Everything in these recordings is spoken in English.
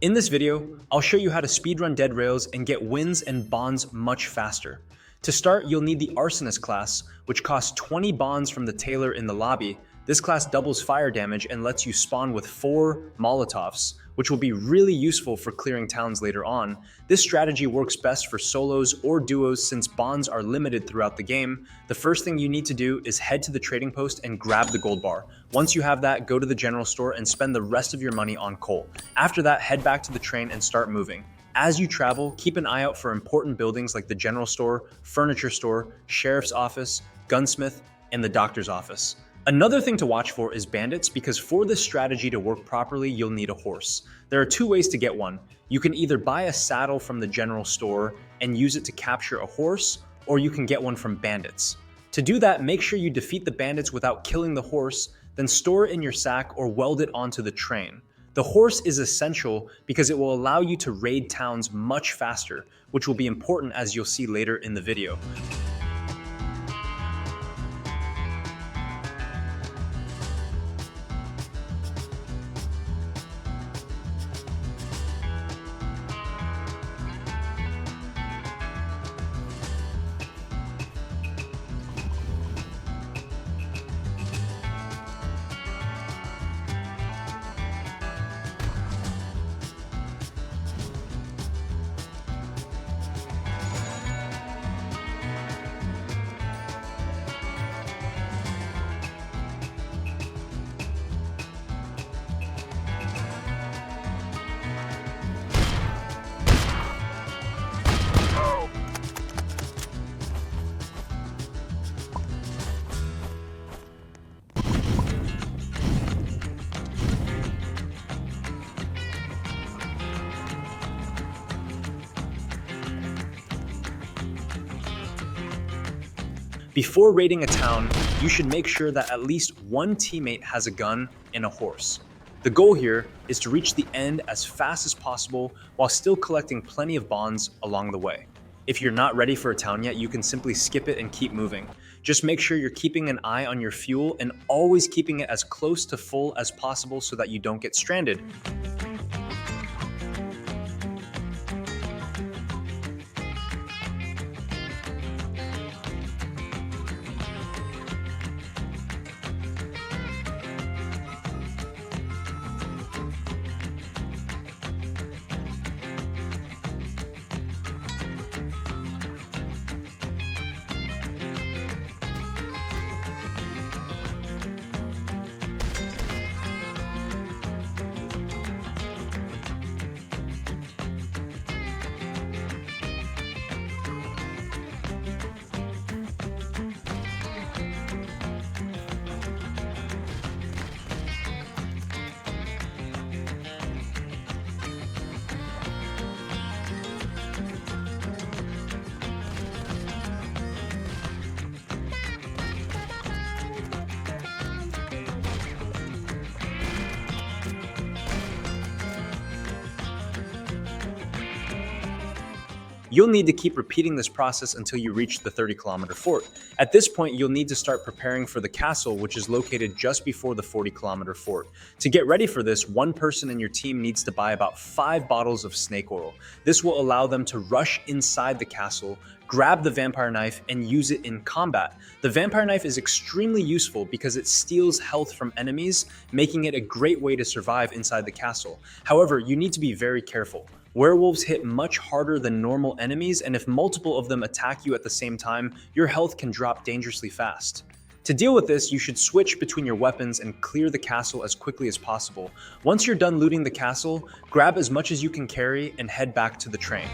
In this video, I'll show you how to speedrun dead rails and get wins and bonds much faster. To start, you'll need the arsonist class, which costs 20 bonds from the tailor in the lobby. This class doubles fire damage and lets you spawn with 4 molotovs, which will be really useful for clearing towns later on. This strategy works best for solos or duos since bonds are limited throughout the game. The first thing you need to do is head to the trading post and grab the gold bar. Once you have that, go to the general store and spend the rest of your money on coal. After that, head back to the train and start moving. As you travel, keep an eye out for important buildings like the general store, furniture store, sheriff's office, gunsmith, and the doctor's office. Another thing to watch for is bandits, because for this strategy to work properly, you'll need a horse. There are 2 ways to get one. You can either buy a saddle from the general store and use it to capture a horse, or you can get one from bandits. To do that, make sure you defeat the bandits without killing the horse, then store it in your sack or weld it onto the train. The horse is essential because it will allow you to raid towns much faster, which will be important as you'll see later in the video. Before raiding a town, you should make sure that at least one teammate has a gun and a horse. The goal here is to reach the end as fast as possible while still collecting plenty of bonds along the way. If you're not ready for a town yet, you can simply skip it and keep moving. Just make sure you're keeping an eye on your fuel and always keeping it as close to full as possible so that you don't get stranded. You'll need to keep repeating this process until you reach the 30-kilometer fort. At this point, you'll need to start preparing for the castle, which is located just before the 40-kilometer fort. To get ready for this, one person in your team needs to buy about 5 bottles of snake oil. This will allow them to rush inside the castle, grab the vampire knife, and use it in combat. The vampire knife is extremely useful because it steals health from enemies, making it a great way to survive inside the castle. However, you need to be very careful. Werewolves hit much harder than normal enemies, and if multiple of them attack you at the same time, your health can drop dangerously fast. To deal with this, you should switch between your weapons and clear the castle as quickly as possible. Once you're done looting the castle, grab as much as you can carry and head back to the train.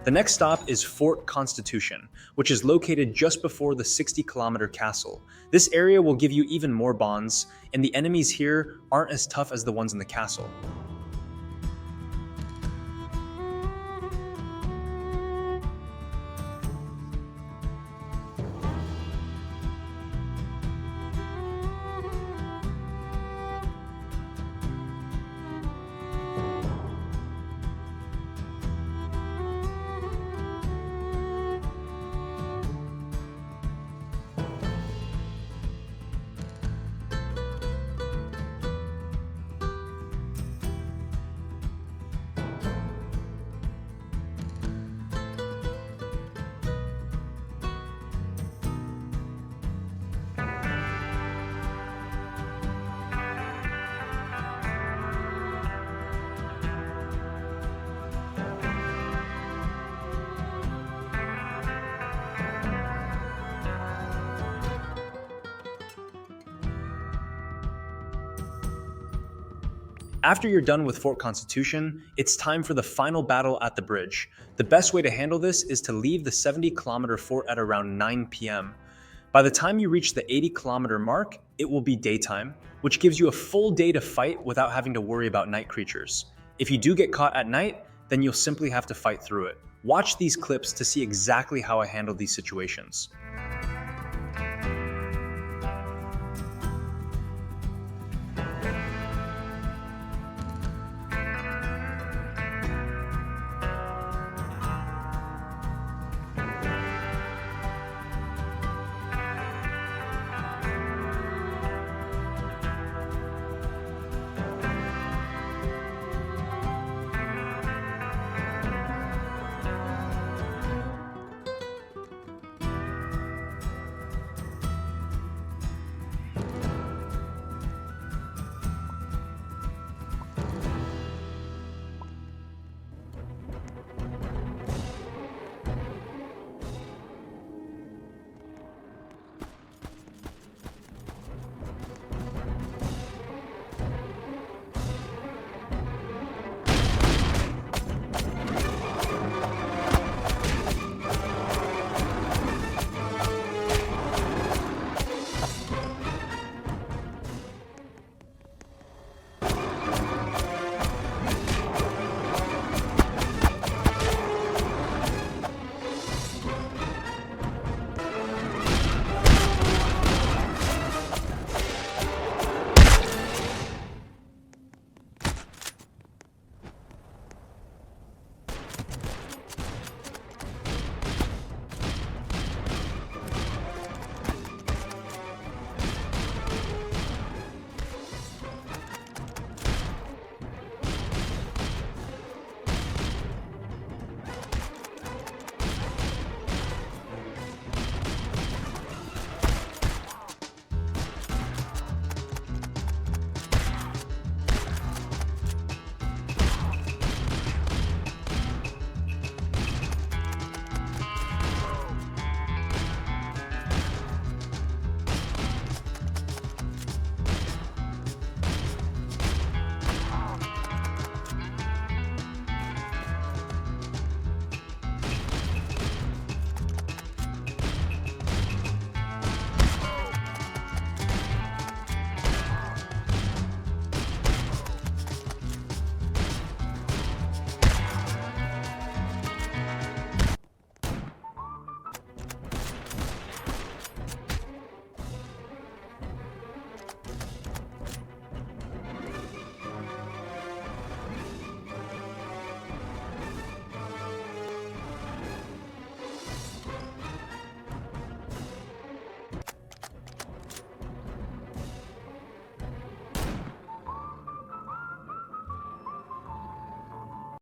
The next stop is Fort Constitution, which is located just before the 60-kilometer castle. This area will give you even more bonds, and the enemies here aren't as tough as the ones in the castle. After you're done with Fort Constitution, it's time for the final battle at the bridge. The best way to handle this is to leave the 70-kilometer fort at around 9 p.m. By the time you reach the 80-kilometer mark, it will be daytime, which gives you a full day to fight without having to worry about night creatures. If you do get caught at night, then you'll simply have to fight through it. Watch these clips to see exactly how I handle these situations.